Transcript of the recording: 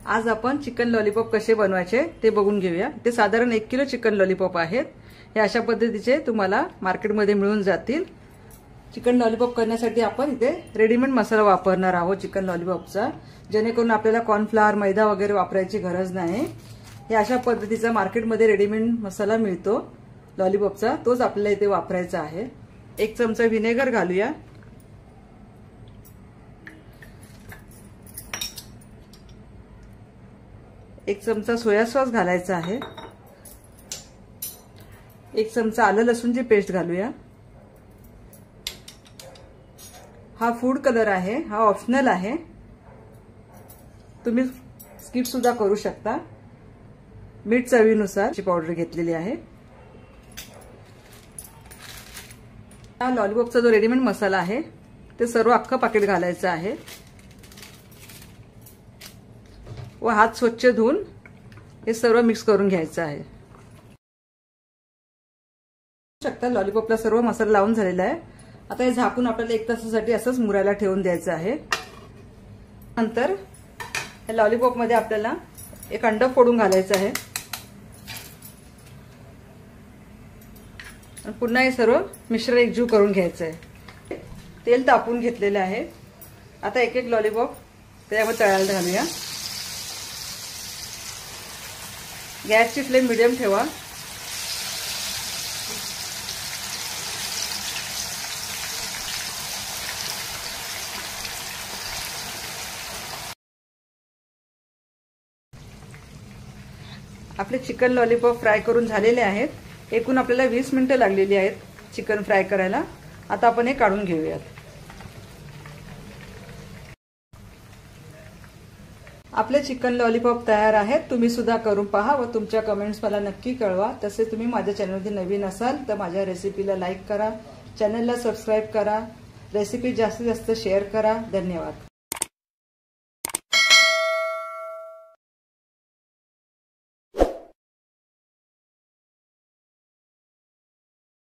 आज आपण chicken lollipop कसे बनवायचे ते बघून घेऊया। ते साधारण 1 किलो चिकन लॉलीपॉप आहेत। हे अशा पद्धतीचे तुम्हाला मार्केटमध्ये मिळून जातील। चिकन लॉलीपॉप करण्यासाठी आपण इथे रेडीमेड मसाला वापरणार आहोत चिकन लॉलीपॉपचा, जेणेकरून आपल्याला कॉर्नफ्लॉवर मैदा वगैरे वापरायची गरज नाही। हे अशा पद्धतीचा मार्केटमध्ये रेडीमेड मसाला मिळतो लॉलीपॉपचा, तोच आपल्याला इथे वापरायचा आहे। 1 चमचा व्हिनेगर घालूया। एक चमचा सोया सॉस घालायचा आहे। 1 चमचा आलं लसूणची पेस्ट घालूया। हा फूड कलर आहे, हा ऑप्शनल आहे, तुम्ही स्किप सुद्धा करू शकता। मीठ चवीनुसार ची पावडर घेतलेली आहे। हा लॉलीपॉपचा जो रेडीमेड मसाला आहे ते सर्व अख्खं पाकिट घालायचं आहे व हात स्वच्छ धुवून हे सर्व मिक्स करून घ्यायचं आहे। शकता लॉलीपॉपला सर्व मसाला लावून झालेला आहे। आता हे झाकून आपल्याला 1 तासासाठी असंच मुरायला ठेवून द्यायचं आहे। नंतर या लॉलीपॉप मध्ये आपल्याला 1 अंड फोडून घालायचं आहे आणि पुन्हा हे सर्व मिश्रण एकजीव करून घ्यायचं आहे। तेल तापवून घेतलेलं आहे। आता 1-1 लॉलीपॉप त्यामध्ये तळायला घालूया। गॅसची फ्लेम मीडियम ठेवा। आपले चिकन लॉलीपॉप फ्राय करून झालेले आहेत। एकूण आपल्याला 20 मिनिटं लागलेली आहेत चिकन फ्राय करायला। आता आपण हे काढून घेऊयात। आपले चिकन लॉलीपॉप तयार आहेत। तुम्ही सुद्धा करून पहा व तुमच्या कमेंट्स मला नक्की कळवा। तसे तुम्ही माझ्या चॅनलमध्ये नवीन असाल तर माझ्या रेसिपीला लाईक करा, चॅनलला सबस्क्राइब करा, रेसिपी जास्तीत जास्त शेअर करा। धन्यवाद।